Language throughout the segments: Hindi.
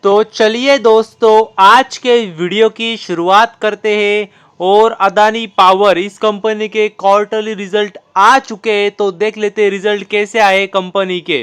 तो चलिए दोस्तों, आज के वीडियो की शुरुआत करते हैं। और अदानी पावर इस कंपनी के क्वार्टरली रिजल्ट आ चुके हैं, तो देख लेते हैं रिजल्ट कैसे आए कंपनी के।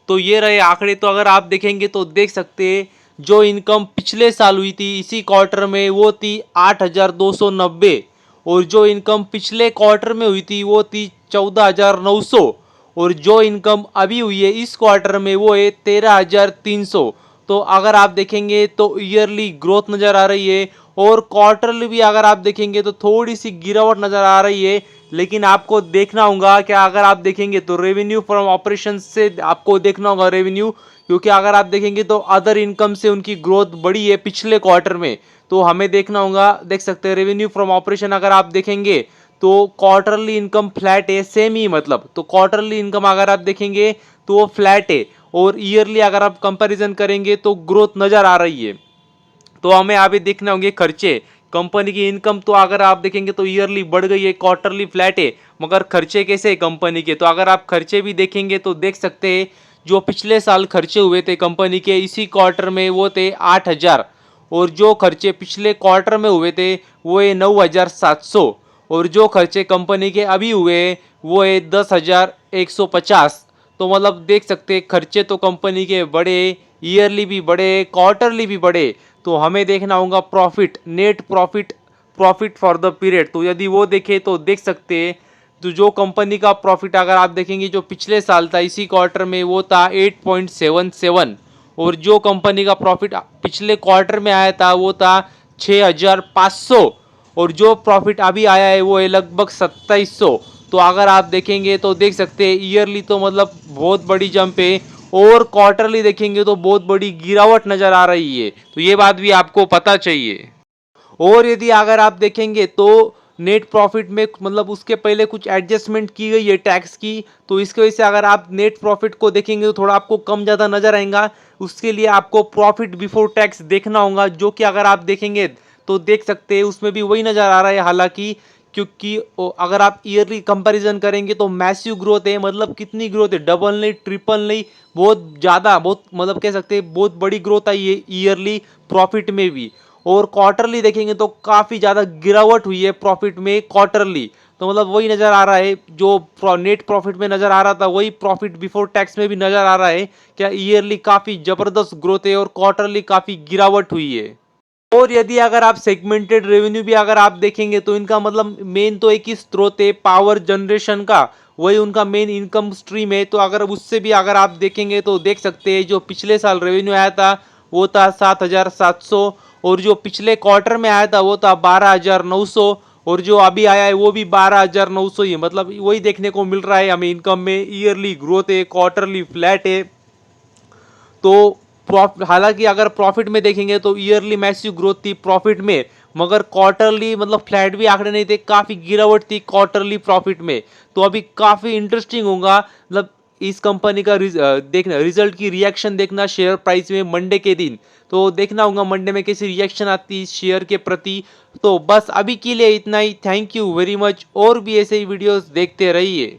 तो ये रहे आंकड़े। तो अगर आप देखेंगे तो देख सकते हैं जो इनकम पिछले साल हुई थी इसी क्वार्टर में वो थी 8,290, और जो इनकम पिछले क्वार्टर में हुई थी वो थी 14,900, और जो इनकम अभी हुई है इस क्वार्टर में वो है 13,300। तो अगर आप देखेंगे तो ईयरली ग्रोथ नज़र आ रही है, और क्वार्टरली भी अगर आप देखेंगे तो थोड़ी सी गिरावट नज़र आ रही है। लेकिन आपको देखना होगा कि अगर आप देखेंगे तो रेवेन्यू फ्रॉम ऑपरेशन से आपको देखना होगा रेवेन्यू, क्योंकि अगर आप देखेंगे तो अदर इनकम से उनकी ग्रोथ बढ़ी है पिछले क्वार्टर में। तो हमें देखना होगा, देख सकते हैं रेवेन्यू फ्रॉम ऑपरेशन अगर आप देखेंगे तो क्वार्टरली इनकम फ्लैट है, सेम ही मतलब। तो क्वार्टरली इनकम अगर आप देखेंगे तो वो फ्लैट है, और ईयरली अगर आप कंपैरिजन करेंगे तो ग्रोथ नज़र आ रही है। तो हमें अभी देखना होंगे खर्चे। कंपनी की इनकम तो अगर आप देखेंगे तो ईयरली बढ़ गई है, क्वार्टरली फ्लैट है, मगर खर्चे कैसे है कंपनी के। तो अगर आप खर्चे भी देखेंगे तो देख सकते हैं जो पिछले साल खर्चे हुए थे कंपनी के इसी क्वार्टर में वो थे 8,000, और जो खर्चे पिछले क्वार्टर में हुए थे वो है 9,700, और जो खर्चे कंपनी के अभी हुए वो है 10,150। तो मतलब देख सकते हैं खर्चे तो कंपनी के बड़े, ईयरली भी बड़े, क्वार्टरली भी बड़े। तो हमें देखना होगा profit, net profit, profit for the period. तो यदि वो देखें तो देख सकते हैं तो जो कंपनी का प्रॉफिट अगर आप देखेंगे जो पिछले साल था इसी क्वार्टर में वो था 8.77, और जो कंपनी का प्रॉफिट पिछले क्वार्टर में आया था वो था 6,500, और जो प्रॉफिट अभी आया है वो है लगभग 2,700। तो अगर आप देखेंगे तो देख सकते हैं ईयरली तो मतलब बहुत बड़ी जंप है, और क्वार्टरली देखेंगे तो बहुत बड़ी गिरावट नजर आ रही है। तो ये बात भी आपको पता चाहिए। और यदि अगर आप देखेंगे तो नेट प्रॉफिट में मतलब उसके पहले कुछ एडजस्टमेंट की गई है टैक्स की, तो इसकी वजह से अगर आप नेट प्रॉफिट को देखेंगे तो थोड़ा आपको कम ज़्यादा नजर आएगा। उसके लिए आपको प्रॉफिट बिफोर टैक्स देखना होगा, जो कि अगर आप देखेंगे तो देख सकते हैं उसमें भी वही नज़र आ रहा है। हालांकि क्योंकि अगर आप ईयरली कंपैरिजन करेंगे तो मैसिव ग्रोथ है, मतलब कितनी ग्रोथ है, डबल नहीं ट्रिपल नहीं, बहुत ज़्यादा, बहुत मतलब कह सकते हैं बहुत बड़ी ग्रोथ आई है ईयरली प्रॉफिट में भी। और क्वार्टरली देखेंगे तो काफ़ी ज़्यादा गिरावट हुई है प्रॉफिट में क्वार्टरली। तो मतलब वही नज़र आ रहा है जो नेट प्रॉफिट में नज़र आ रहा था वही प्रॉफिट बिफोर टैक्स में भी नज़र आ रहा है। क्या ईयरली काफ़ी ज़बरदस्त ग्रोथ है और क्वार्टरली काफ़ी गिरावट हुई है। और यदि अगर आप सेगमेंटेड रेवेन्यू भी अगर आप देखेंगे तो इनका मतलब मेन तो एक ही स्रोत है पावर जनरेशन का, वही उनका मेन इनकम स्ट्रीम है। तो अगर उससे भी अगर आप देखेंगे तो देख सकते हैं जो पिछले साल रेवेन्यू आया था वो था 7,700, और जो पिछले क्वार्टर में आया था वो था 12,900, और जो अभी आया है वो भी 12,900 ही है। मतलब वही देखने को मिल रहा है हमें इनकम में, ईयरली ग्रोथ है, क्वार्टरली फ्लैट है। तो हालांकि अगर प्रॉफिट में देखेंगे तो ईयरली मैसिव ग्रोथ थी प्रॉफिट में, मगर क्वार्टरली मतलब फ्लैट भी आंकड़े नहीं थे, काफ़ी गिरावट थी क्वार्टरली प्रॉफिट में। तो अभी काफ़ी इंटरेस्टिंग होगा मतलब इस कंपनी का देखना, रिजल्ट की रिएक्शन देखना शेयर प्राइस में मंडे के दिन। तो देखना होगा मंडे में कैसी रिएक्शन आती है शेयर के प्रति। तो बस अभी के लिए इतना ही। थैंक यू वेरी मच, और भी ऐसे ही वीडियोस देखते रहिए।